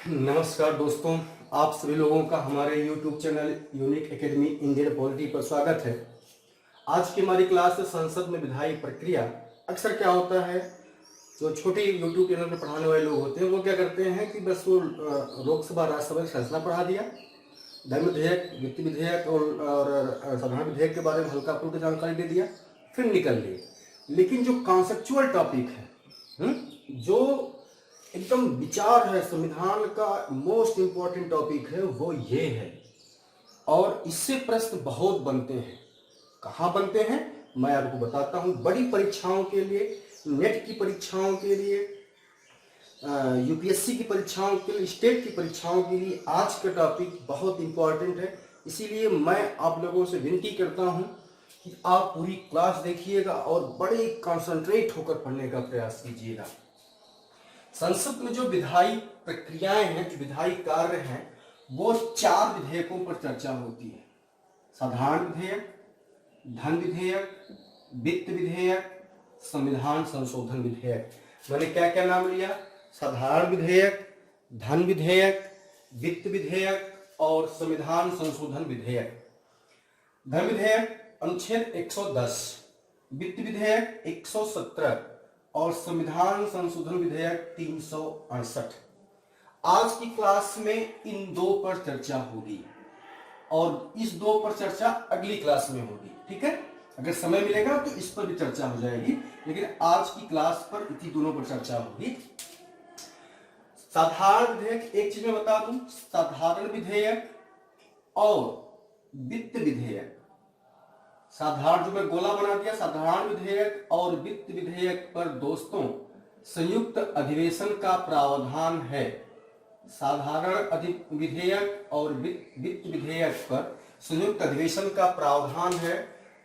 नमस्कार दोस्तों, आप सभी लोगों का हमारे YouTube channel unique academy Indian polity पर स्वागत है। आज की हमारी क्लास है संसद में विधायी प्रक्रिया। अक्सर क्या होता है, जो छोटे YouTube चैनल पर पढ़ाने वाले लोग होते हैं वो क्या करते हैं कि बस वो लोकसभा राज्यसभा की संरचना पढ़ा दिया, धर्म विधेयक, वित्त विधेयक और साधारण विधेयक के बारे में हल्का फुल्का जानकारी दे दिया, फिर निकल लिए। लेकिन जो कॉन्सेप्चुअल टॉपिक है, जो एकदम विचार है, संविधान का मोस्ट इंपॉर्टेंट टॉपिक है, वो ये है। और इससे प्रश्न बहुत बनते हैं। कहाँ बनते हैं मैं आपको बताता हूँ। बड़ी परीक्षाओं के लिए, नेट की परीक्षाओं के लिए, यूपीएससी की परीक्षाओं के लिए, स्टेट की परीक्षाओं के लिए आज का टॉपिक बहुत इंपॉर्टेंट है। इसीलिए मैं आप लोगों से विनती करता हूँ कि आप पूरी क्लास देखिएगा और बड़े कंसंट्रेट होकर पढ़ने का प्रयास कीजिएगा। संसद में जो विधायी प्रक्रियाएं हैं, जो विधायी कार्य हैं, वो 4 विधेयकों पर चर्चा होती है। साधारण विधेयक, धन विधेयक, वित्त विधेयक, संविधान संशोधन विधेयक। मैंने क्या क्या नाम लिया? साधारण विधेयक, धन विधेयक, वित्त विधेयक और संविधान संशोधन विधेयक। धन विधेयक अनुच्छेद 110, वित्त विधेयक 117 और संविधान संशोधन विधेयक 368। आज की क्लास में इन 2 पर चर्चा होगी और इस 2 पर चर्चा अगली क्लास में होगी। ठीक है, अगर समय मिलेगा तो इस पर भी चर्चा हो जाएगी, लेकिन आज की क्लास पर इसी दोनों पर चर्चा होगी। साधारण विधेयक, एक चीज मैं बता दूं, साधारण विधेयक और वित्त विधेयक, साधारण जो मैं गोला बना दिया, साधारण विधेयक और वित्त विधेयक पर दोस्तों संयुक्त अधिवेशन का प्रावधान है। साधारण विधेयक और वित्त विधेयक पर संयुक्त अधिवेशन का प्रावधान है।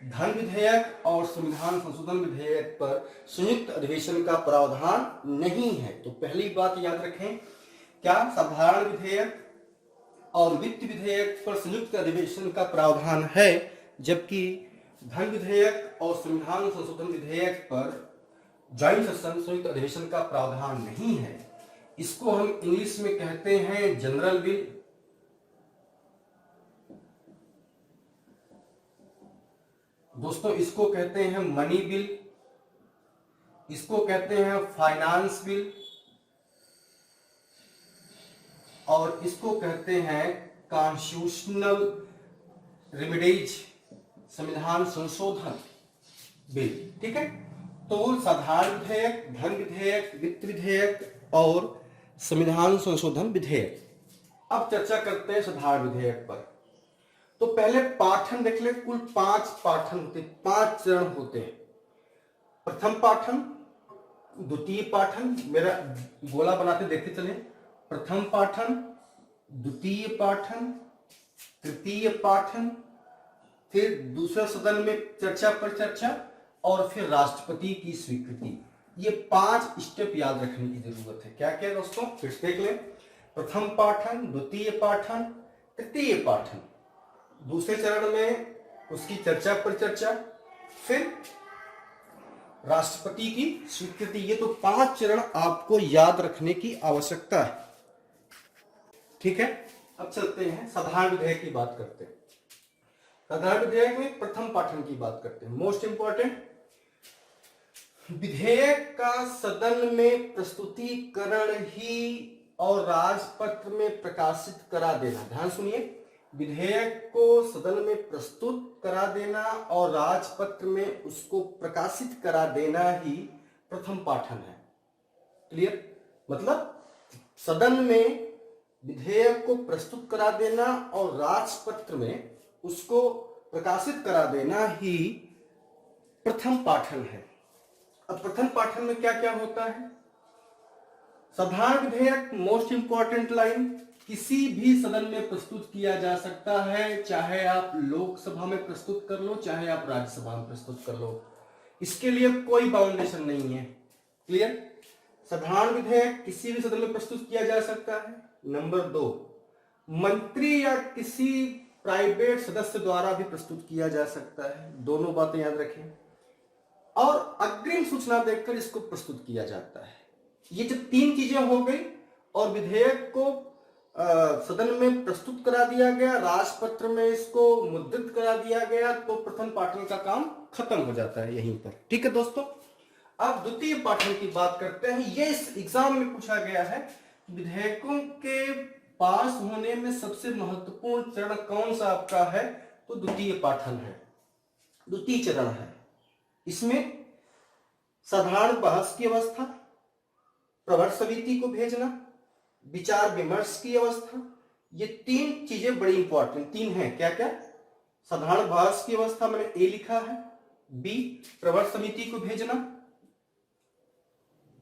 धन विधेयक और संविधान संशोधन विधेयक पर संयुक्त अधिवेशन का प्रावधान नहीं है। तो पहली बात याद रखें, क्या साधारण विधेयक और वित्त विधेयक पर संयुक्त अधिवेशन का प्रावधान है, जबकि धन विधेयक और संविधान संशोधन विधेयक पर जॉइंट सेशन, संयुक्त अधिवेशन का प्रावधान नहीं है। इसको हम इंग्लिश में कहते हैं जनरल बिल, दोस्तों इसको कहते हैं मनी बिल, इसको कहते हैं फाइनेंस बिल और इसको कहते हैं कॉन्स्टिट्यूशनल रेमेडीज, संविधान संशोधन बिल। ठीक है, तो साधारण विधेयक, धन विधेयक, वित्त विधेयक और संविधान संशोधन विधेयक। अब चर्चा करते हैं साधारण विधेयक पर। तो पहले पाठन देख ले। कुल 5 पाठन होते, 5 चरण होते हैं। प्रथम पाठन, द्वितीय पाठन, मेरा गोला बनाते देखते चले। प्रथम पाठन, द्वितीय पाठन, तृतीय पाठन, फिर दूसरा सदन में चर्चा पर चर्चा और फिर राष्ट्रपति की स्वीकृति। ये 5 स्टेप याद रखने की जरूरत है। क्या क्या दोस्तों, फिर से देख लें। प्रथम पाठन, द्वितीय पाठन, तृतीय पाठन, दूसरे चरण में उसकी चर्चा पर चर्चा, फिर राष्ट्रपति की स्वीकृति। ये तो 5 चरण आपको याद रखने की आवश्यकता है। ठीक है, अब चलते हैं साधारण विधेयक की बात करते हैं। साधारण विधेयक में प्रथम पाठन की बात करते हैं। मोस्ट इंपॉर्टेंट, विधेयक का सदन में प्रस्तुतिकरण ही और राजपत्र में प्रकाशित करा देना। ध्यान सुनिए, विधेयक को सदन में प्रस्तुत करा देना और राजपत्र में उसको प्रकाशित करा देना ही प्रथम पाठन है। क्लियर? मतलब सदन में विधेयक को प्रस्तुत करा देना और राजपत्र में उसको प्रकाशित करा देना ही प्रथम पाठन है। अब प्रथम पाठन में क्या क्या होता है? साधारण विधेयक, मोस्ट इंपॉर्टेंट लाइन, किसी भी सदन में प्रस्तुत किया जा सकता है, चाहे आप लोकसभा में प्रस्तुत कर लो, चाहे आप राज्यसभा में प्रस्तुत कर लो। इसके लिए कोई बाउंडेशन नहीं है। क्लियर? साधारण विधेयक किसी भी सदन में प्रस्तुत किया जा सकता है। नंबर 2, मंत्री या किसी प्राइवेट सदस्य द्वारा भी प्रस्तुत किया जा सकता है। दोनों बातें याद रखें। और अग्रिम सूचना देकर इसको प्रस्तुत किया जाता है। ये जो 3 चीजें हो गई और विधेयक को सदन में प्रस्तुत करा दिया गया, राजपत्र में इसको मुद्रित करा दिया गया, तो प्रथम पाठन का काम खत्म हो जाता है यहीं पर। ठीक है दोस्तों, अब द्वितीय पाठन की बात करते हैं। ये इस एग्जाम में पूछा गया है, विधेयकों के पास होने में सबसे महत्वपूर्ण चरण कौन सा आपका है, तो द्वितीय पाठन है, द्वितीय चरण है। इसमें साधारण बहस की अवस्था, प्रवर समिति को भेजना, विचार विमर्श की अवस्था, ये तीन चीजें बड़ी इंपॉर्टेंट, तीन हैं। क्या क्या? साधारण बहस की अवस्था मैंने ए लिखा है, बी प्रवर समिति को भेजना,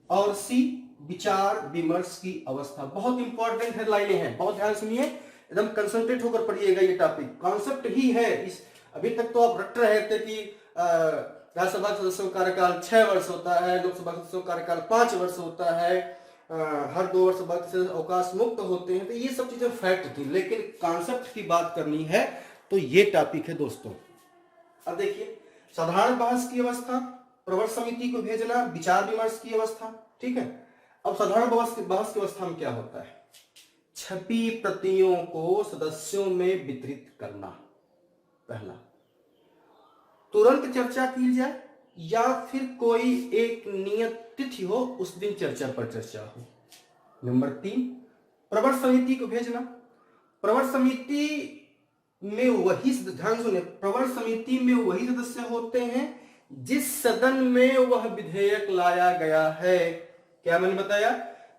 और सी विचार विमर्श की अवस्था। बहुत इंपॉर्टेंट है, लाइनें हैं, बहुत ध्यान सुनिए, एकदम कंसंट्रेट होकर पढ़िएगा। ये टॉपिक कॉन्सेप्ट ही है इस। अभी तक तो आप रट रहे थे कि राज्यसभा सदस्यों का कार्यकाल 6 वर्ष होता है, लोकसभा सदस्यों का कार्यकाल 5 वर्ष होता है, हर 2 वर्ष बाद से अवकाश मुक्त होते हैं, तो ये सब चीजें फैक्ट थी, लेकिन कॉन्सेप्ट की बात करनी है तो ये टॉपिक है दोस्तों। अब देखिए, साधारण बहस की अवस्था, प्रवर समिति को भेजना, विचार विमर्श की अवस्था। ठीक है, अब साधारण बहस की अवस्था में क्या होता है? छपी प्रतियों को सदस्यों में वितरित करना। पहला, तुरंत चर्चा की जाए या फिर कोई एक नियत तिथि हो, उस दिन चर्चा पर चर्चा हो। नंबर 3, प्रवर समिति को भेजना। प्रवर समिति में वही, ध्यान सुने, प्रवर समिति में वही सदस्य होते हैं जिस सदन में वह विधेयक लाया गया है। क्या मैंने बताया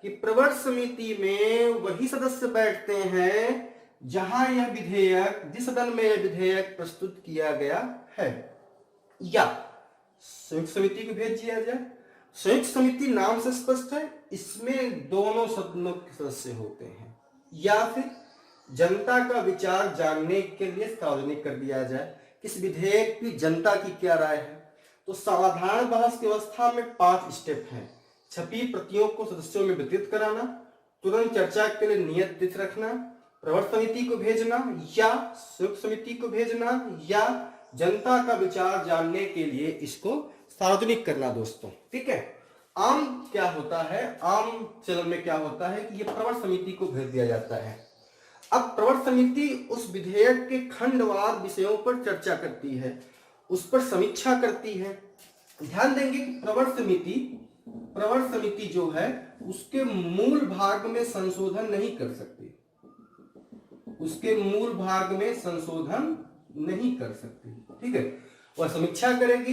कि प्रवर समिति में वही सदस्य बैठते हैं जहां यह विधेयक, जिस सदन में यह विधेयक प्रस्तुत किया गया है। या संयुक्त समिति को भेज दिया जाए। संयुक्त समिति नाम से स्पष्ट है, इसमें दोनों सदनों के सदस्य होते हैं। या फिर जनता का विचार जानने के लिए सार्वजनिक कर दिया जाए, किस विधेयक की जनता की क्या राय है। तो साधारण बहस की अवस्था में 5 स्टेप हैं। छपी प्रतियों को सदस्यों में वितरित कराना, तुरंत चर्चा के लिए नियत तिथि रखना, प्रवर समिति को भेजना या संयुक्त समिति को भेजना, या जनता का विचार जानने के लिए इसको सार्वजनिक करना दोस्तों। ठीक है, आम क्या होता है, आम चलन में क्या होता है कि ये प्रवर समिति को भेज दिया जाता है। अब प्रवर समिति उस विधेयक के खंडवार विषयों पर चर्चा करती है, उस पर समीक्षा करती है। ध्यान देंगे कि प्रवर समिति जो है उसके मूल भाग में संशोधन नहीं कर सकती, उसके मूल भाग में संशोधन नहीं कर सकती। ठीक है, वह समीक्षा करेगी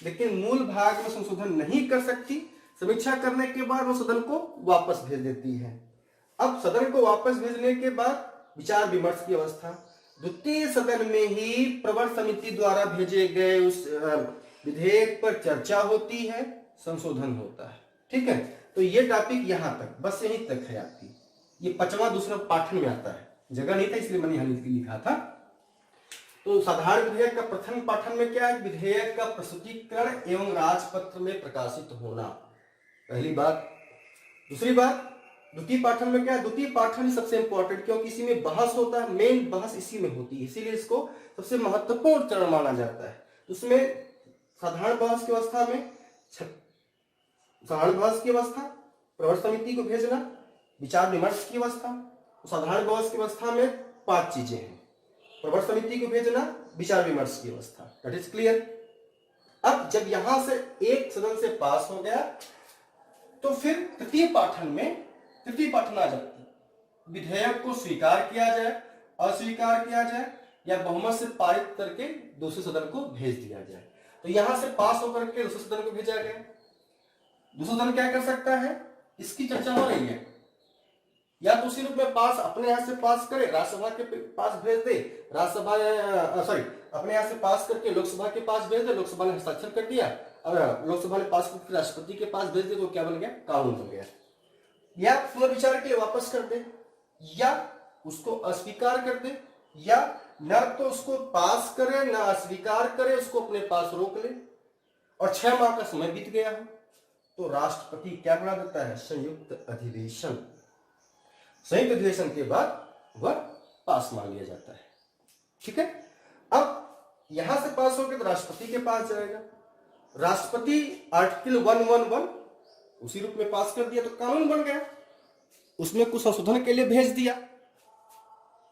लेकिन मूल भाग में संशोधन नहीं कर सकती। समीक्षा करने के बाद वो सदन को वापस भेज देती है। अब सदन को वापस भेजने के बाद विचार विमर्श की अवस्था, द्वितीय सदन में ही प्रवर समिति द्वारा भेजे गए उस विधेयक पर चर्चा होती है, संशोधन होता है। ठीक है, तो ये टॉपिक यहां तक, बस यहीं तक है आपकी। ये 5वां दूसरा पाठन में आता है, जगह नहीं था इसलिए मैंने यहां लिखा था। तो साधारण विधेयक का प्रथम पाठन में क्या है? विधेयक का प्रस्तुतिकरण एवं राजपत्र में प्रकाशित होना, पहली बात। दूसरी बात, द्वितीय पाठन में क्या है? द्वितीय पाठन सबसे इंपॉर्टेंट, क्योंकि इसी में बहस होता है, मेन बहस इसी में होती है, इसीलिए इसको सबसे महत्वपूर्ण चरण माना जाता है। उसमें साधारण बहस की अवस्था में साधारण बहस की अवस्था, प्रवर समिति को भेजना, विचार विमर्श की अवस्था। साधारण बहस की अवस्था में 5 चीजें हैं, प्रवर समिति को भेजना, विचार विमर्श की अवस्था। That is clear. अब जब यहां से एक सदन से पास हो गया तो फिर तृतीय पाठन आ जाती है। विधेयक को स्वीकार किया जाए, अस्वीकार किया जाए या बहुमत से पारित करके दूसरे सदन को भेज दिया जाए। तो यहां से पास होकर के दूसरे सदन को भेजा गया। दूसरा सदन क्या कर सकता है? इसकी चर्चा हो रही है, या तो उसी रूप में पास, अपने यहां से पास करे, राज्यसभा के पास भेज दे, अपने यहां से पास करके लोकसभा के पास भेज दे, लोकसभा ने हस्ताक्षर कर दिया, और लोकसभा ने पास करके राष्ट्रपति के पास भेज दे, तो क्या बन गया? कानून बन गया। या पुनर्विचार के लिए वापस कर दे, या उसको अस्वीकार कर दे, या न तो उसको पास करे न अस्वीकार करे, उसको अपने पास रोक ले, और 6 माह का समय बीत गया हो तो राष्ट्रपति क्या बना देता है? संयुक्त अधिवेशन। संयुक्त अधिवेशन के बाद वह पास मान लिया जाता है। ठीक है, अब यहां से पास होकर तो राष्ट्रपति के पास जाएगा। राष्ट्रपति आर्टिकल 111 उसी रूप में पास कर दिया तो कानून बन गया। उसमें कुछ संशोधन के लिए भेज दिया,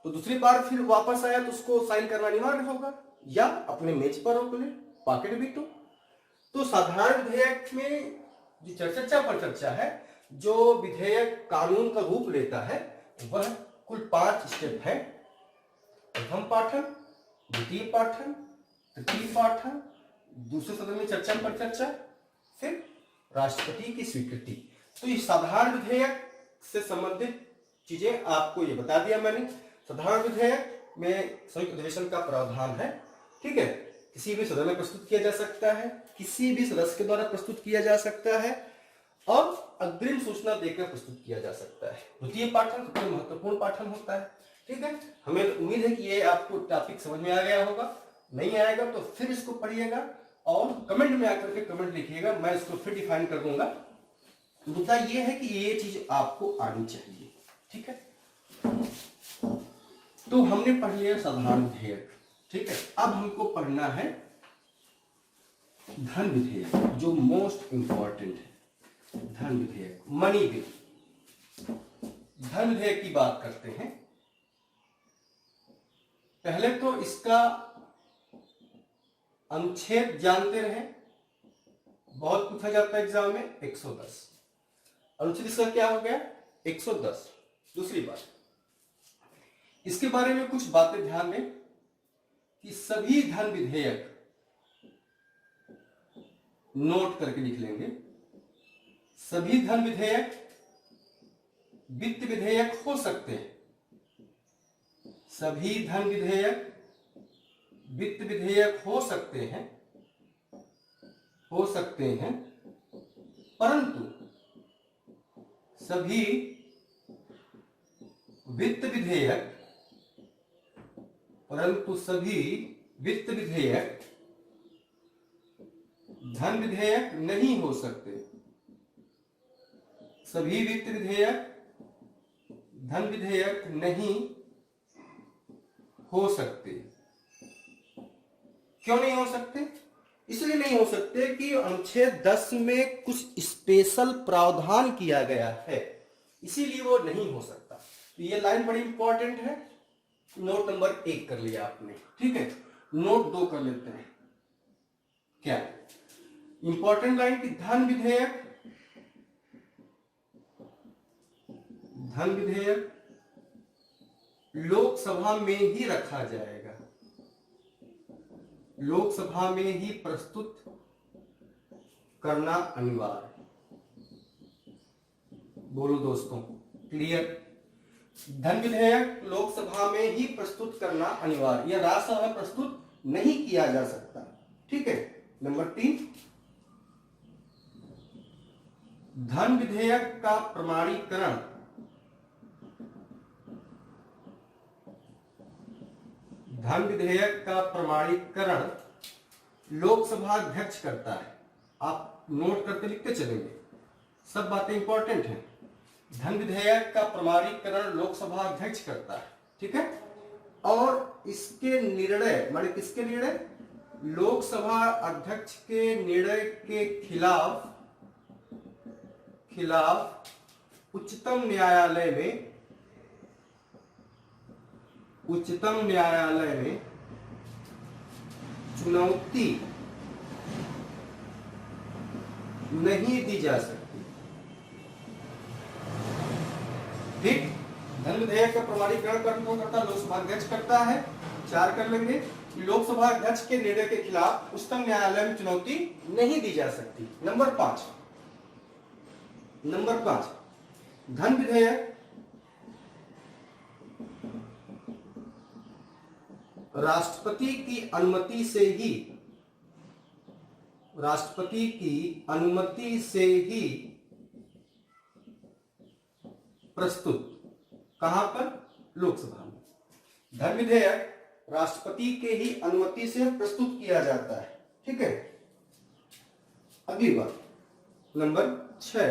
तो दूसरी बार फिर वापस आया तो उसको साइन करना अनिवार्य होगा, या अपने मेज पर रोक ले, पॉकेट बीटो। तो साधारण विधेयक में जो चर्चा पर चर्चा है, जो विधेयक कानून का रूप लेता है, वह कुल 5 स्टेप है। प्रथम पाठन, द्वितीय पाठन, तृतीय पाठन, दूसरे सदन में चर्चा पर चर्चा, फिर राष्ट्रपति की स्वीकृति। तो ये साधारण विधेयक से संबंधित चीजें आपको ये बता दिया मैंने। साधारण विधेयक में संयुक्त अधिवेशन का प्रावधान है, ठीक है। किसी भी सदन में प्रस्तुत किया जा सकता है, किसी भी सदस्य के द्वारा प्रस्तुत किया जा सकता है, और अग्रिम सूचना देकर प्रस्तुत किया जा सकता है। द्वितीय पाठन सबसे महत्वपूर्ण पाठन होता है, ठीक है। हमें उम्मीद है कि ये आपको टॉपिक समझ में आ गया होगा। नहीं आएगा तो फिर इसको पढ़िएगा और कमेंट में आकर के कमेंट लिखिएगा, मैं इसको फिर डिफाइन कर दूंगा। मुद्दा ये है कि ये चीज आपको आनी चाहिए, ठीक है। तो हमने पढ़ लिया साधारण विधेयक, ठीक है। अब हमको पढ़ना है धन विधेयक, जो मोस्ट इंपॉर्टेंट है। धन विधेयक, मनी बिल। धन विधेयक की बात करते हैं। पहले तो इसका अनुच्छेद जानते रहे, बहुत पूछा जाता है एग्जाम में। 110 अनुच्छेद इसका क्या हो गया? 110। दूसरी बात, इसके बारे में कुछ बातें ध्यान दें कि सभी धन विधेयक, नोट करके लिख लेंगे, सभी धन विधेयक वित्त विधेयक हो सकते हैं। सभी धन विधेयक वित्त विधेयक हो सकते हैं, परंतु सभी वित्त विधेयक धन विधेयक नहीं हो सकते। सभी वित्त विधेयक धन विधेयक नहीं हो सकते। क्यों नहीं हो सकते? इसलिए नहीं हो सकते कि अनुच्छेद 10 में कुछ स्पेशल प्रावधान किया गया है, इसीलिए वो नहीं हो सकता। तो ये लाइन बड़ी इंपॉर्टेंट है। नोट नंबर 1 कर लिया आपने, ठीक है। नोट 2 कर लेते हैं। क्या इंपॉर्टेंट लाइन की धन विधेयक लोकसभा में ही रखा जाएगा, लोकसभा में ही प्रस्तुत करना अनिवार्य। बोलो दोस्तों, क्लियर? धन विधेयक लोकसभा में ही प्रस्तुत करना अनिवार्य, यह राज्यसभा में प्रस्तुत नहीं किया जा सकता, ठीक है। नंबर 3, धन विधेयक का प्रमाणीकरण लोकसभा अध्यक्ष करता है। आप नोट करते लिखते चलेंगे, सब बातें इंपॉर्टेंट हैं। धन विधेयक का प्रमाणीकरण लोकसभा अध्यक्ष करता है, ठीक है। और इसके निर्णय, माने किसके निर्णय? लोकसभा अध्यक्ष के निर्णय के खिलाफ उच्चतम न्यायालय में चुनौती नहीं दी जा सकती, ठीक। धन विधेयक का प्रमाणीकरण कौन करता है? लोकसभा अध्यक्ष करता है। 4 कर लेंगे। लोकसभा अध्यक्ष के निर्णय के खिलाफ उच्चतम न्यायालय में चुनौती नहीं दी जा सकती। नंबर 5, धन विधेयक राष्ट्रपति की अनुमति से ही प्रस्तुत, कहां पर? लोकसभा में। धन विधेयक राष्ट्रपति के ही अनुमति से प्रस्तुत किया जाता है, ठीक है। अगली बात, नंबर 6,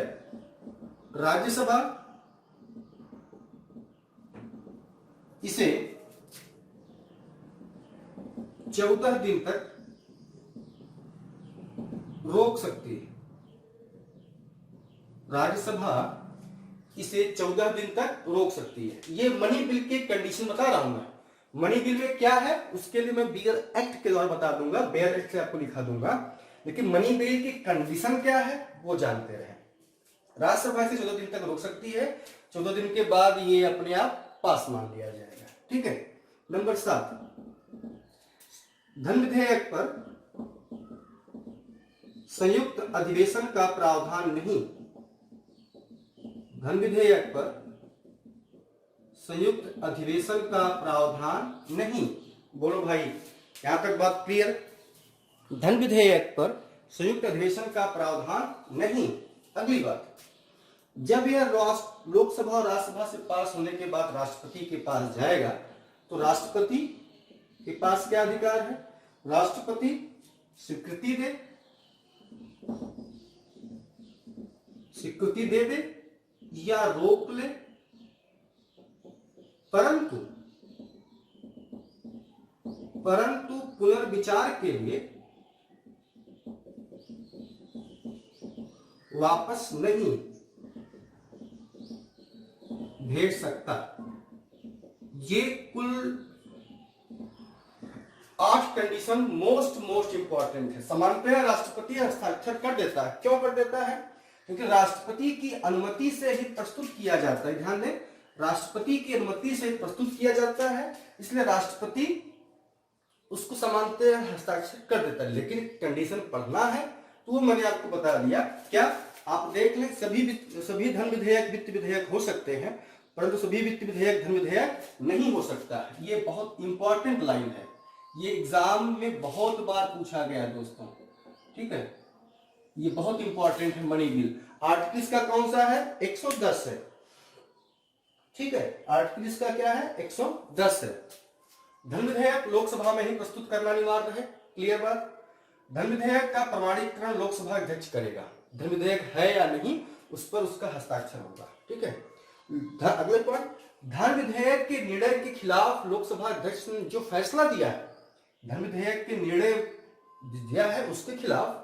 राज्यसभा इसे 14 दिन तक रोक सकती है। राज्यसभा इसे 14 दिन तक रोक सकती है। ये मनी बिल के कंडीशन बता रहा हूं मैं। मनी बिल में क्या है उसके लिए मैं बियर एक्ट के द्वारा बता दूंगा, बियर एक्ट से आपको लिखा दूंगा, लेकिन मनी बिल की कंडीशन क्या है वो जानते रहे। राज्यसभा से 14 दिन तक रोक सकती है, 14 दिन के बाद ये अपने आप पास मान लिया जाएगा। ठीक है। नंबर 7, धन विधेयक पर संयुक्त अधिवेशन का प्रावधान नहीं। धन विधेयक पर संयुक्त अधिवेशन का प्रावधान नहीं। बोलो भाई, यहां तक बात क्लियर? धन विधेयक पर संयुक्त अधिवेशन का प्रावधान नहीं। अगली बात, जब यह लोकसभा और राज्यसभा से पास होने के बाद राष्ट्रपति के पास जाएगा तो राष्ट्रपति के पास क्या अधिकार है? राष्ट्रपति स्वीकृति दे दे या रोक ले, परंतु पुनर्विचार के लिए वापस नहीं भेज सकता। ये कुल 8 कंडीशन मोस्ट इंपॉर्टेंट है। सामान्यतः राष्ट्रपति हस्ताक्षर कर देता है। क्यों कर देता है? क्योंकि राष्ट्रपति की अनुमति से ही प्रस्तुत किया जाता है। ध्यान दें, राष्ट्रपति की अनुमति से प्रस्तुत किया जाता है, इसलिए राष्ट्रपति उसको सामान्यतः हस्ताक्षर कर देता है। लेकिन कंडीशन पढ़ना है तो वो मैंने आपको बता दिया। क्या आप देख लें, सभी धन विधेयक वित्त विधेयक हो सकते हैं, परंतु सभी वित्त विधेयक धन विधेयक नहीं हो सकता है। ये बहुत इंपॉर्टेंट लाइन है, ये एग्जाम में बहुत बार पूछा गया है दोस्तों। ठीक है, ये बहुत इंपॉर्टेंट है। मनी बिल आर्टिकल इसका कौन सा है? 110 है। ठीक है, आर्टिकल इसका क्या है? 110 है। धन विधेयक लोकसभा में ही प्रस्तुत करना अनिवार्य है। क्लियर बात? धन विधेयक का प्रमाणीकरण लोकसभा अध्यक्ष करेगा। धन विधेयक है या नहीं उस पर उसका हस्ताक्षर होगा। ठीक है। अगले पॉइंट, धन विधेयक के निर्णय के खिलाफ लोकसभा अध्यक्ष ने जो फैसला दिया है, धन विधेयक के निर्णय दिया है उसके खिलाफ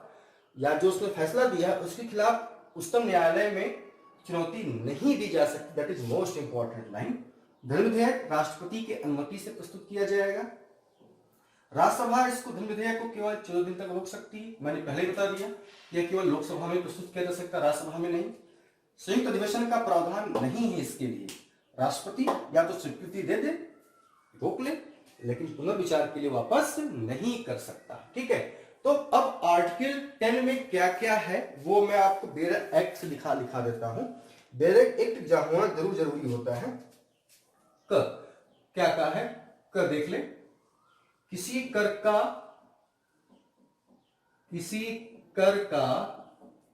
या जो उसने फैसला दिया है उसके खिलाफ उच्चतम न्यायालय में चुनौती नहीं दी जा सकती। That is most important line. धन विधेयक राष्ट्रपति की अनुमति से प्रस्तुत किया जाएगा। राज्यसभा इसको धन विधेयक को केवल 14 दिन तक रोक सकती है। मैंने पहले ही बता दिया, यह केवल लोकसभा में प्रस्तुत किया जा सकता है, राज्यसभा में नहीं। संयुक्त अधिवेशन का प्रावधान नहीं है इसके लिए। राष्ट्रपति या तो स्वीकृति दे दे, रोक ले, लेकिन पुनर्विचार के लिए वापस नहीं कर सकता। ठीक है। तो अब आर्टिकल 10 में क्या क्या है वो मैं आपको बेरर एक्ट से लिखा देता हूं। बेरर एक्ट होना जरूरी होता है। क क्या है? क देख ले, किसी कर का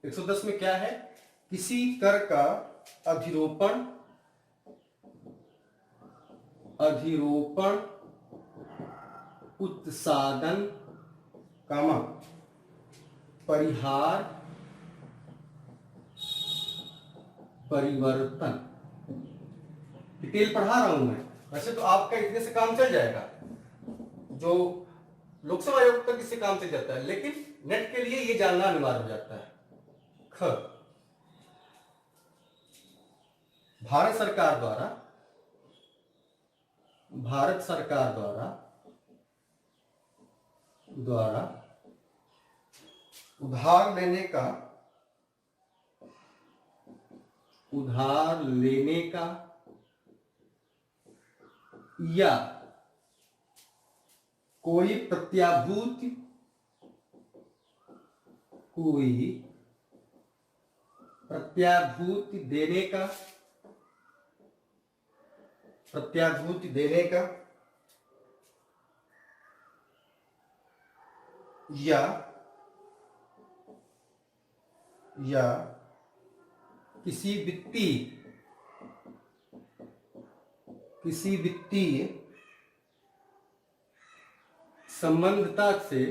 110 में क्या है? किसी कर का अधिरोपण उत्सादन परिहार परिवर्तन। डिटेल पढ़ा रहा हूं मैं, वैसे तो आपका इतने से काम चल जाएगा, जो लोकसभा आयोग तक इससे काम चल जाता है, लेकिन नेट के लिए ये जानना अनिवार्य हो जाता है। ख भारत सरकार द्वारा उधार लेने का या कोई प्रत्याभूति देने का या किसी वित्तीय संबंधता से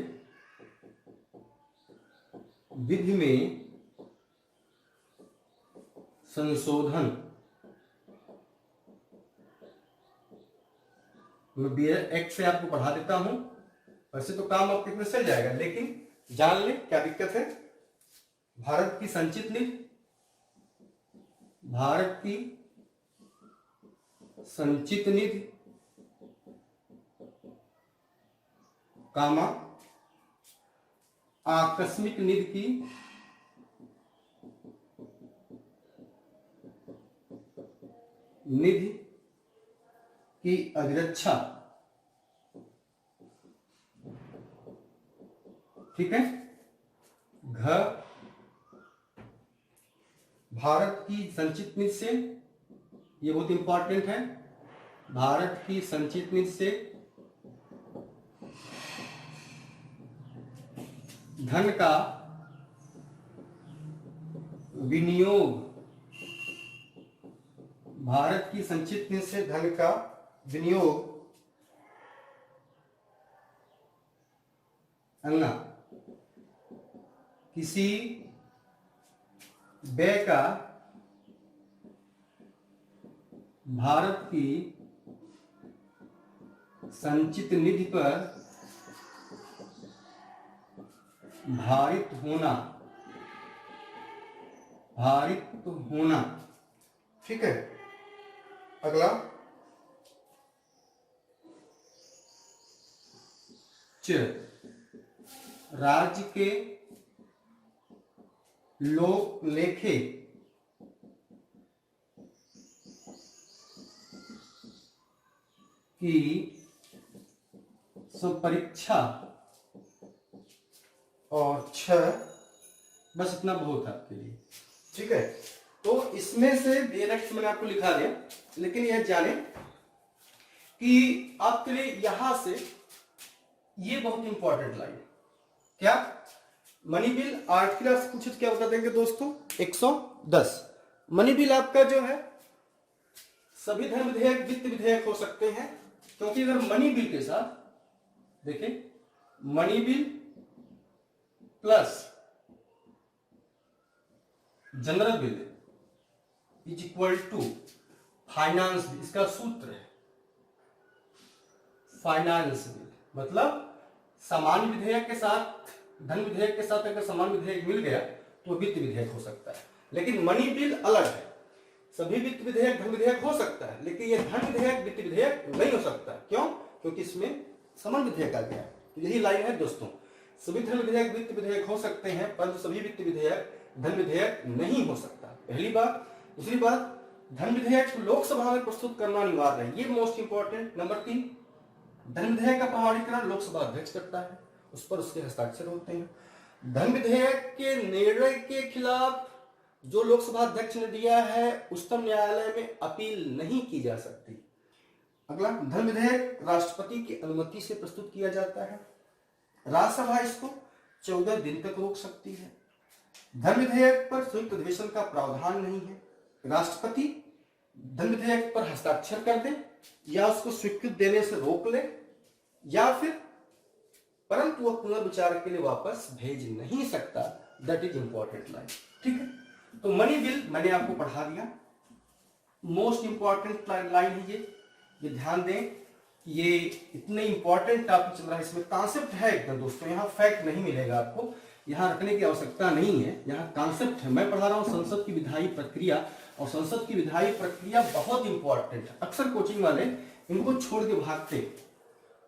विधि में संशोधन। मैं बियर एक्ट से आपको पढ़ा देता हूं, वैसे तो काम आपको कितने चल जाएगा, लेकिन जान ले क्या दिक्कत है। भारत की संचित निधि भारत की संचित निधि, कामा आकस्मिक निधि की निधि की अभिरक्षा, ठीक है। घ भारत की संचित निधि से, ये बहुत इंपॉर्टेंट है, भारत की संचित निधि से धन का विनियोग, भारत की संचित निधि से धन का विनियोग अन्ना किसी व्यय का भारत की संचित निधि पर भारित होना, ठीक है। अगला च राज्य के लोक लेखे की स्वपरीक्षा, और छ बस इतना बहुत है आपके लिए, ठीक है। तो इसमें से डायरेक्ट मैंने आपको लिखा दिया, लेकिन यह जाने कि आपके लिए यहां से ये बहुत इंपॉर्टेंट लाइन, क्या मनी बिल आर्टिकल से पूछे तो क्या बता देंगे दोस्तों, 110। मनी बिल आपका जो है सभी धन विधेयक, वित्त विधेयक हो सकते हैं, क्योंकि अगर मनी बिल के साथ देखें, money bill plus general bill is equal to finance bill, इसका सूत्र है फाइनेंस बिल, मतलब समान विधेयक के साथ, धन विधेयक के साथ अगर समान विधेयक मिल गया तो वित्त विधेयक हो सकता है। लेकिन मनी बिल अलग है, सभी वित्त विधेयक धन विधेयक हो सकता है, लेकिन यह धन विधेयक वित्त विधेयक नहीं हो सकता। क्यों? क्योंकि इसमें समान विधेयक आ गया है। तो यही लाइन है दोस्तों, सभी धन विधेयक वित्त विधेयक हो सकते हैं, परंतु सभी वित्त विधेयक धन विधेयक नहीं हो सकता, पहली बात। दूसरी बात, धन विधेयक लोकसभा में प्रस्तुत करना अनिवार्य है, ये मोस्ट इंपॉर्टेंट। नंबर 3, धन विधेयक का प्रमाणीकरण लोकसभा अध्यक्ष करता है, उस पर उसके हस्ताक्षर होते हैं। धन विधेयक के निर्णय के खिलाफ जो लोकसभा अध्यक्ष ने दिया है, उच्चतम न्यायालय में अपील नहीं की जा सकती। अगला, धन विधेयक राष्ट्रपति की अनुमति से प्रस्तुत किया जाता है, राज्यसभा इसको 14 दिन तक रोक सकती है। धन विधेयक पर संयुक्त अधिवेशन का प्रावधान नहीं है, राष्ट्रपति धन विधेयक पर हस्ताक्षर कर दे या उसको स्वीकृति देने से रोक ले, या फिर परंतु वह पुनर्विचार के लिए वापस भेज नहीं सकता। दैट इज इंपॉर्टेंट लाइन, ठीक है। तो मनी बिल मैंने आपको पढ़ा दिया, मोस्ट इंपॉर्टेंट लाइन है ये ध्यान दें कि ये इतने इंपॉर्टेंट टॉपिक चल रहा है, इसमें कॉन्सेप्ट है एकदम दोस्तों, यहाँ फैक्ट नहीं मिलेगा आपको, यहाँ रखने की आवश्यकता नहीं है, यहाँ कॉन्सेप्ट है। मैं पढ़ा रहा हूँ संसद की विधायी प्रक्रिया, और संसद की विधायी प्रक्रिया बहुत इंपॉर्टेंट है। अक्सर कोचिंग वाले इनको छोड़ के भागते,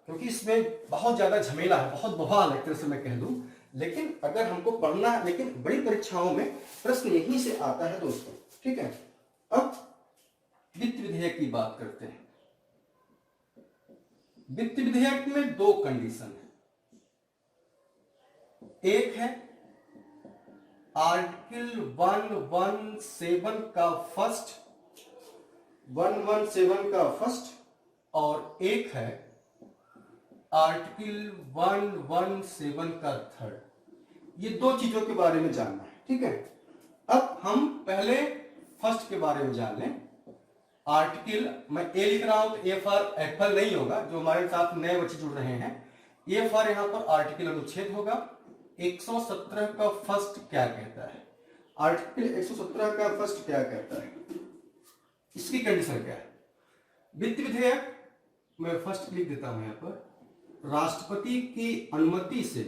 क्योंकि इसमें बहुत ज्यादा झमेला है, बहुत बवाल है एक तरह से मैं कह दूं। लेकिन अगर हमको पढ़ना है, लेकिन बड़ी परीक्षाओं में प्रश्न यहीं से आता है दोस्तों, ठीक है। अब वित्त विधेयक की बात करते हैं। वित्त विधेयक में 2 कंडीशन है, एक है आर्टिकल 117 का फर्स्ट, और एक है आर्टिकल 117 का थर्ड। ये 2 चीजों के बारे में जानना है, ठीक है। अब हम पहले फर्स्ट के बारे में जान लें। आर्टिकल, मैं ए लिख रहा हूं तो ए फॉर एप्पल नहीं होगा, जो हमारे साथ नए बच्चे जुड़ रहे हैं, ए फॉर यहां पर आर्टिकल अनुच्छेद होगा। 117 का फर्स्ट क्या कहता है, आर्टिकल 117 का फर्स्ट क्या कहता है, इसकी कंडीशन क्या है। वित्त विधेयक, मैं फर्स्ट लिख देता हूं यहां पर, राष्ट्रपति की अनुमति से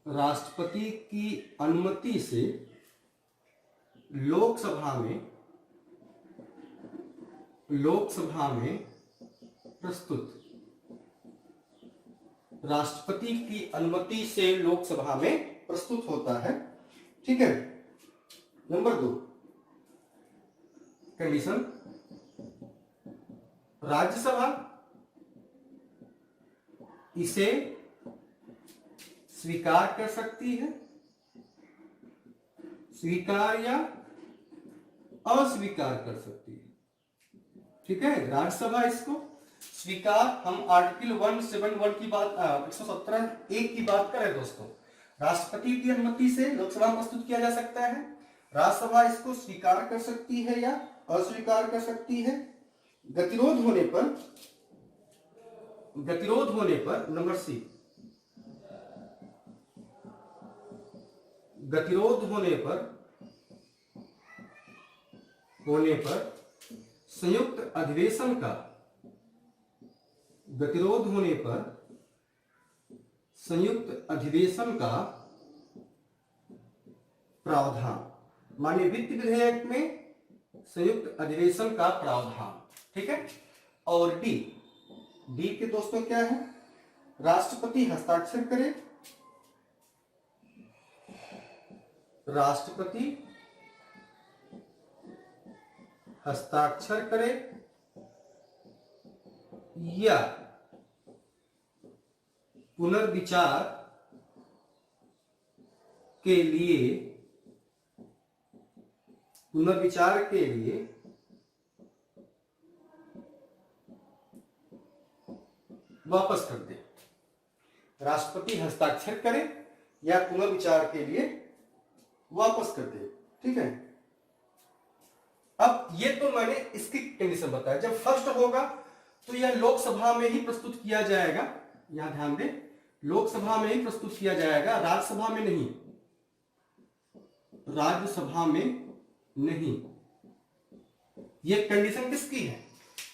राष्ट्रपति की अनुमति से लोकसभा में प्रस्तुत, राष्ट्रपति की अनुमति से लोकसभा में प्रस्तुत होता है। ठीक है। नंबर 2 कंडीशन, राज्यसभा इसे स्वीकार कर सकती है, स्वीकार या अस्वीकार कर सकती है। ठीक है, राज्यसभा इसको स्वीकार, हम आर्टिकल 171 की बात 117(1) की बात करें दोस्तों, राष्ट्रपति की अनुमति से लोकसभा में प्रस्तुत किया जा सकता है। राज्यसभा इसको स्वीकार कर सकती है या अस्वीकार कर सकती है। गतिरोध होने पर नंबर सी, गतिरोध होने पर संयुक्त अधिवेशन का, गतिरोध होने पर संयुक्त अधिवेशन का प्रावधान, माननीय वित्त विधेयक में संयुक्त अधिवेशन का प्रावधान। ठीक है। और डी के दोस्तों क्या है, राष्ट्रपति हस्ताक्षर करे, राष्ट्रपति हस्ताक्षर करे या पुनर्विचार के लिए वापस कर दे। राष्ट्रपति हस्ताक्षर करे या पुनर्विचार के लिए वापस कर दे। ठीक है। अब ये तो मैंने इसकी कंडीशन बताया, जब फर्स्ट होगा तो यह लोकसभा में ही प्रस्तुत किया जाएगा। यहां ध्यान दें, लोकसभा में ही प्रस्तुत किया जाएगा, राज्यसभा में नहीं, राज्यसभा में नहीं। ये कंडीशन किसकी है,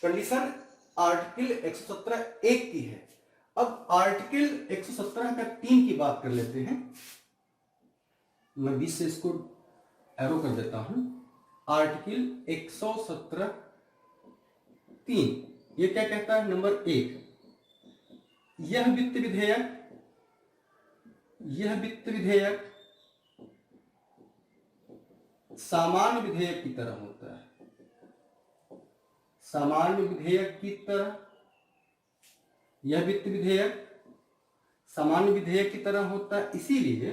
कंडीशन आर्टिकल 117(1) की है। अब आर्टिकल 117 का 3 की बात कर लेते हैं। मैं 20 से इसको एरो कर देता हूं। आर्टिकल 117(3) ये क्या कहता है, नंबर 1, यह वित्त विधेयक सामान्य विधेयक की तरह होता है, सामान्य विधेयक की तरह, यह वित्त विधेयक सामान्य विधेयक की तरह होता है। इसीलिए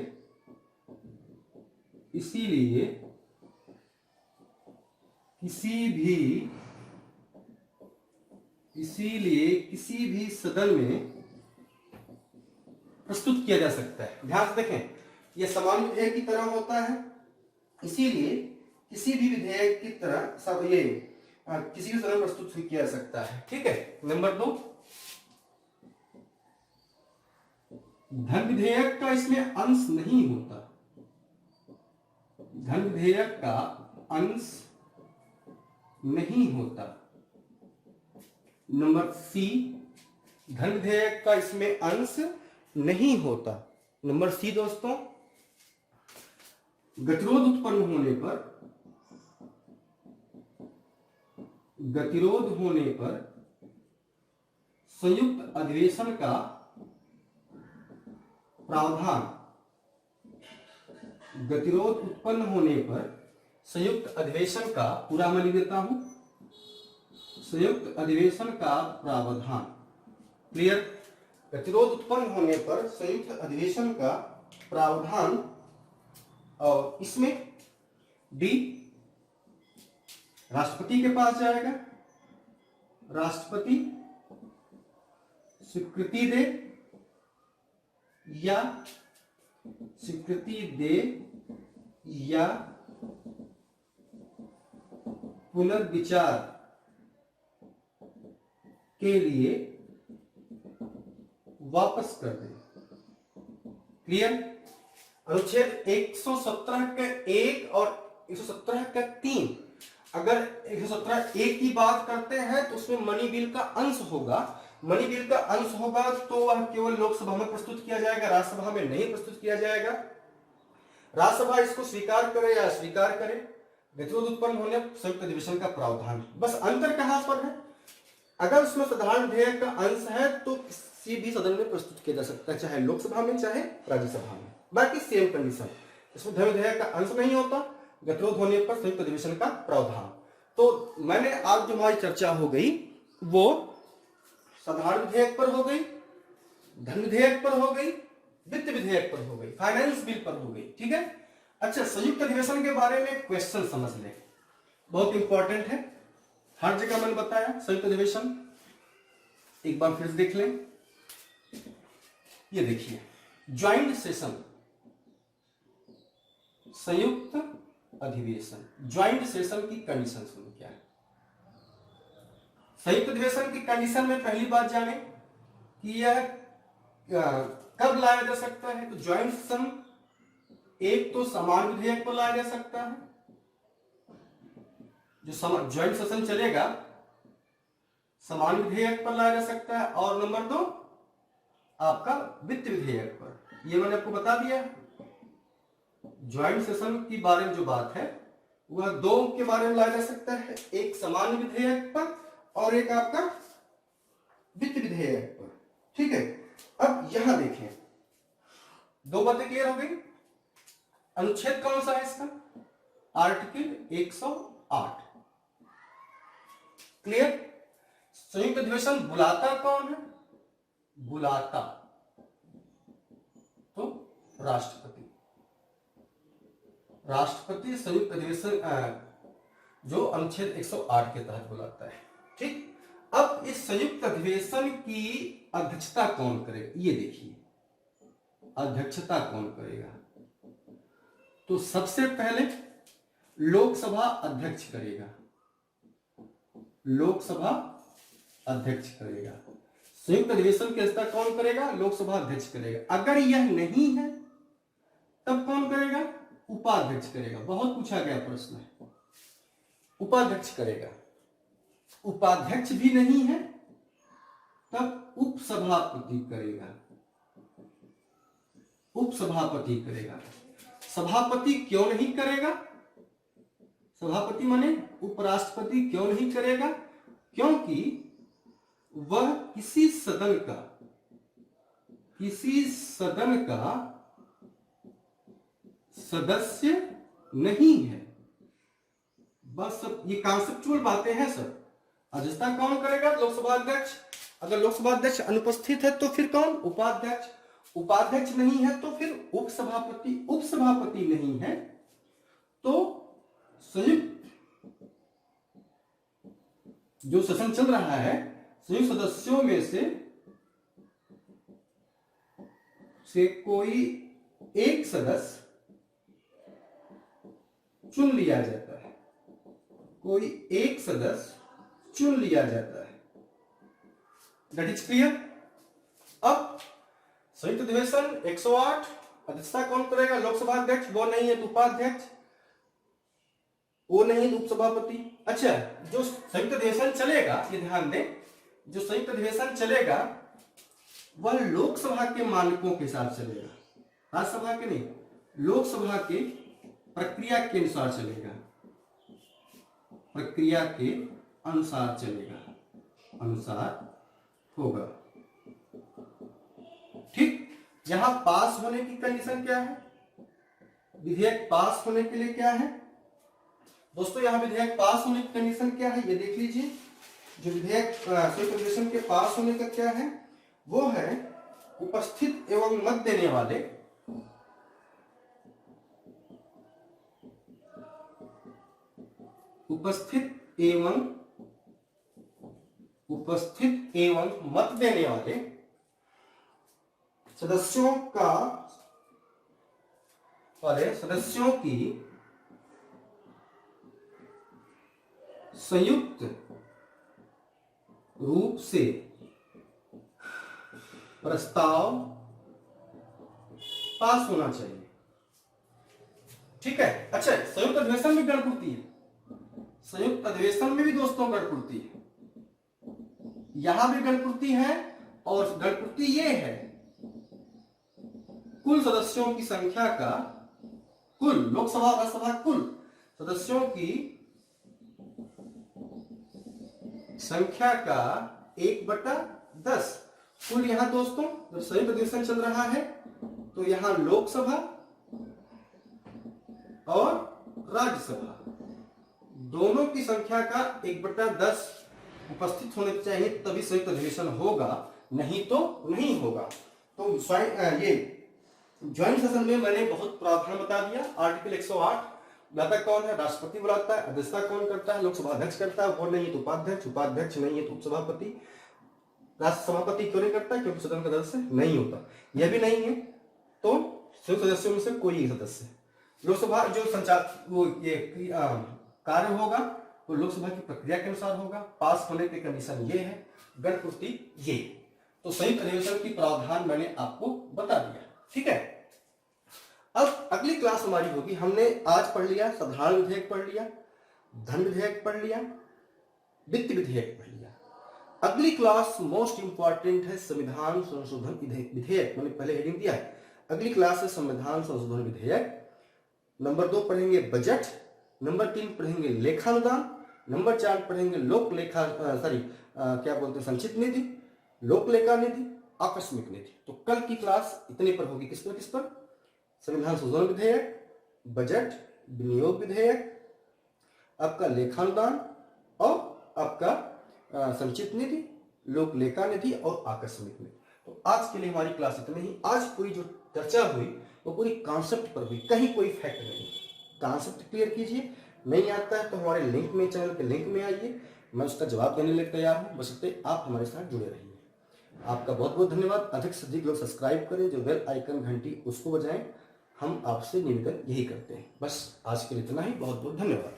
किसी भी सदन में प्रस्तुत किया जा सकता है। ध्यान से देखें, यह सामान्य विधेयक की तरह होता है, इसीलिए किसी भी विधेयक की तरह सब ये किसी भी सदन में प्रस्तुत किया जा सकता है। ठीक है। नंबर 2, धन विधेयक का इसमें अंश नहीं होता, धन विधेयक का अंश नहीं होता। नंबर सी, धन विधेयक का इसमें अंश नहीं होता। नंबर सी दोस्तों, गतिरोध होने पर संयुक्त अधिवेशन का प्रावधान, गतिरोध उत्पन्न होने पर संयुक्त अधिवेशन का, पूरा मैं लिख देता हूं, संयुक्त अधिवेशन का प्रावधान। क्लियर। गतिरोध उत्पन्न होने पर संयुक्त अधिवेशन का प्रावधान। और इसमें डी, राष्ट्रपति के पास जाएगा, राष्ट्रपति स्वीकृति दे या पुनर्विचार के लिए वापस कर दे। क्लियर। अनुच्छेद 117 का 1 और 117 का 3, अगर 117(1) की बात करते हैं तो उसमें मनी बिल का अंश होगा, मनी बिल का अंश होगा तो वह केवल लोकसभा में प्रस्तुत किया जाएगा, राज्यसभा में नहीं प्रस्तुत किया जाएगा। राज्यसभा इसको स्वीकार करे या अस्वीकार करे, गतिरोध उत्पन्न होने संयुक्त अधिवेशन का प्रावधान। बस अंतर कहां पर है, अगर उसमें साधारण विधेयक का अंश है तो किसी भी सदन में प्रस्तुत किया जा सकता है, चाहे लोकसभा में चाहे राज्यसभा में। बाकी सेम कंडीशन, इसमें धर्म विधेयक का अंश नहीं होता, गतिरोध होने पर संयुक्त अधिवेशन का प्रावधान। तो मैंने आज जो हमारी चर्चा हो गई वो साधारण विधेयक पर हो गई, धन विधेयक पर हो गई, वित्त विधेयक पर हो गई, फाइनेंस बिल पर हो गई। ठीक है। अच्छा, संयुक्त अधिवेशन के बारे में क्वेश्चन समझ लें, बहुत इंपॉर्टेंट है, हर जगह मैंने बताया। संयुक्त अधिवेशन एक बार फिर देख लें, ये देखिए ज्वाइंट सेशन, संयुक्त अधिवेशन, ज्वाइंट सेशन की कंडीशन सुनो क्या है। संयुक्त अधिवेशन की कंडीशन में पहली बात जाने कि यह कब लाया जा सकता है। तो ज्वाइंट सेशन एक तो समान विधेयक पर लाया जा सकता है, जो ज्वाइंट सेशन चलेगा समान विधेयक पर लाया जा सकता है, और नंबर 2 आपका वित्त विधेयक पर। ये मैंने आपको बता दिया। ज्वाइंट सेशन की बारे में जो बात है वह 2 के बारे में लाया जा सकता है, एक समान विधेयक पर और एक आपका वित्त विधेयक पर। ठीक है। अब यहां देखें, 2 बातें क्लियर हो गई। अनुच्छेद कौन सा है इसका, आर्टिकल 108। क्लियर। संयुक्त अधिवेशन बुलाता कौन है, बुलाता तो राष्ट्रपति। राष्ट्रपति संयुक्त अधिवेशन जो अनुच्छेद 108 के तहत बुलाता है। ठीक। अब इस संयुक्त अधिवेशन की अध्यक्षता कौन करेगा, ये देखिए अध्यक्षता कौन करेगा। तो सबसे पहले लोकसभा अध्यक्ष करेगा, लोकसभा अध्यक्ष करेगा। संयुक्त अधिवेशन की अध्यक्षता कौन करेगा, लोकसभा अध्यक्ष करेगा। अगर यह नहीं है तब कौन करेगा, उपाध्यक्ष करेगा। बहुत पूछा गया प्रश्न है, उपाध्यक्ष करेगा। उपाध्यक्ष भी नहीं है तब उपसभापति करेगा, उपसभापति करेगा। सभापति क्यों नहीं करेगा, सभापति माने उपराष्ट्रपति क्यों नहीं करेगा, क्योंकि वह किसी सदन का सदस्य नहीं है। बस सब ये कॉन्सेप्चुअल बातें हैं सर। अध्यक्षता कौन करेगा, लोकसभा अध्यक्ष। अगर लोकसभा अध्यक्ष अनुपस्थित है तो फिर कौन, उपाध्यक्ष। उपाध्यक्ष नहीं है तो फिर उपसभापति। उपसभापति नहीं है तो संयुक्त जो सेशन चल रहा है, संयुक्त सदस्यों में से कोई एक सदस्य चुन लिया जाता है, कोई एक सदस्य चुन लिया जाता है। That is clear. अब संयुक्त अधिवेशन 108 अध्यक्षता कौन करेगा, लोकसभा अध्यक्ष। वो नहीं है तो उपाध्यक्ष, वो नहीं तो उपसभापति। अच्छा, जो संयुक्त अधिवेशन चलेगा, ये ध्यान दें, जो संयुक्त अधिवेशन चलेगा वह लोकसभा के मानकों के साथ चलेगा, राज्यसभा के नहीं, लोकसभा के प्रक्रिया के अनुसार चलेगा, प्रक्रिया के अनुसार चलेगा, अनुसार होगा। ठीक। यहां पास होने की कंडीशन क्या है, विधेयक पास होने के लिए क्या है दोस्तों, यहां विधेयक पास होने की कंडीशन क्या है, ये देख लीजिए। जो विधेयक संयुक्त अधिवेशन के पास होने का क्या है, वो है उपस्थित एवं मत देने वाले, उपस्थित एवं मत देने वाले सदस्यों की संयुक्त रूप से प्रस्ताव पास होना चाहिए। ठीक है। अच्छा, संयुक्त अधिवेशन में गणपूर्ति है, संयुक्त अधिवेशन में भी दोस्तों गणपूर्ति है। यहां भी गणपूर्ति है और गणपूर्ति ये है कुल सदस्यों की संख्या का, कुल लोकसभा और राज्यसभा कुल सदस्यों की संख्या का 1/10। कुल यहां दोस्तों जब संयुक्त अधिवेशन चल रहा है तो यहां लोकसभा और राज्यसभा दोनों की संख्या का 1/10 उपस्थित होने चाहिए, तभी संयुक्त अधिवेशन होगा, नहीं तो नहीं होगा। तो ये ज्वाइंट सेशन में मैंने बहुत प्रावधान बता दिया। आर्टिकल 108 बुलाता कौन है, राष्ट्रपति बुलाता है, अध्यक्षता कौन करता है, लोकसभा अध्यक्ष करता है, वो नहीं है तो उपाध्यक्ष, उपाध्यक्ष नहीं है तो उपसभापति, राष्ट्र सभापति क्यों नहीं करता, क्योंकि सदन का सदस्य नहीं होता, यह भी नहीं है तो संयुक्त सदस्यों में से कोई एक सदस्य। लोकसभा जो संचार वो ये कार्य होगा वो लोकसभा की प्रक्रिया के अनुसार होगा, पास होने के कंडीशन ये है, गणपूर्ति ये। तो संयुक्त अधिवेशन की प्रावधान मैंने आपको बता दिया, ठीक है। अब अगली क्लास हमारी होगी, हमने आज पढ़ लिया साधारण विधेयक पढ़ लिया, धन विधेयक पढ़ लिया, वित्त विधेयक पढ़ लिया। अगली क्लास मोस्ट इंपॉर्टेंट है संविधान संशोधन विधेयक, मैंने पहले हेडिंग दिया है। अगली क्लास है संविधान संशोधन विधेयक। नंबर 2 पढ़ेंगे बजट, नंबर 3 पढ़ेंगे लेखानुदान, नंबर 4 पढ़ेंगे लोक लेखा क्या बोलते हैं संचित निधि, लोक लेखा निधि, आकस्मिक निधि। तो कल की क्लास इतने पर होगी, किस पर संविधान संशोधन विधेयक, बजट, विनियोग विधेयक, आपका लेखानुदान और आपका संचित निधि, लोक लेखा निधि और आकस्मिक निधि। तो आज के लिए हमारी क्लास इतनी ही। आज पूरी जो चर्चा हुई वो पूरी कॉन्सेप्ट पर हुई, कहीं कोई फैक्ट नहीं। कॉन्सेप्ट क्लियर कीजिए, नहीं आता है तो हमारे लिंक में, चैनल के लिंक में आइए, मैं उसका जवाब देने के लिए तैयार हूँ, बशर्ते आप हमारे साथ जुड़े रहिए। आपका बहुत बहुत धन्यवाद। अधिक से अधिक लोग सब्सक्राइब करें, जो बेल आइकन घंटी उसको बजाएं। हम आपसे निवेदन यही करते हैं। बस आज के लिए इतना ही, बहुत बहुत धन्यवाद।